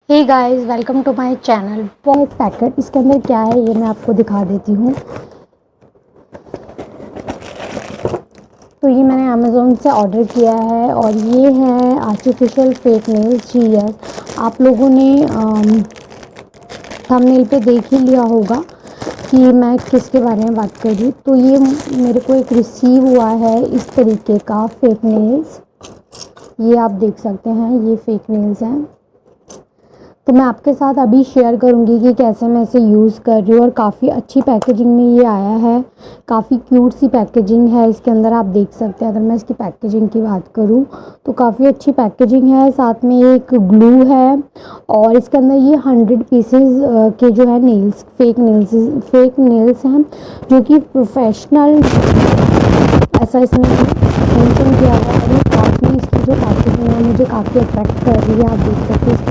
Hey guys, welcome to my channel. बहुत packet इसके अंदर क्या है ये मैं आपको दिखा देती हूँ। तो ये मैंने अमेज़ोन से ऑर्डर किया है और ये है आर्टिफिशियल फेक नेल्स। जी यस, आप लोगों ने थंबनेल पे देख ही लिया होगा कि मैं किसके बारे में बात कर रही हूँ। तो ये मेरे को एक रिसीव हुआ है इस तरीके का फेक नेल्स। ये आप देख सकते हैं, ये फेक नेल्स हैं। तो मैं आपके साथ अभी शेयर करूंगी कि कैसे मैं इसे यूज़ कर रही हूँ। और काफ़ी अच्छी पैकेजिंग में ये आया है, काफ़ी क्यूट सी पैकेजिंग है इसके अंदर। आप देख सकते हैं, अगर मैं इसकी पैकेजिंग की बात करूँ तो काफ़ी अच्छी पैकेजिंग है। साथ में एक ग्लू है और इसके अंदर ये 100 पीसेज के जो है नेल्स, फेक नेल्स हैं, जो कि प्रोफेशनल ऐसा इसमें मेंशन किया हुआ है। काफ़ी इसकी जो पैकेजिंग है मुझे काफ़ी अट्रैक्ट कर रही है। आप देख सकते हैं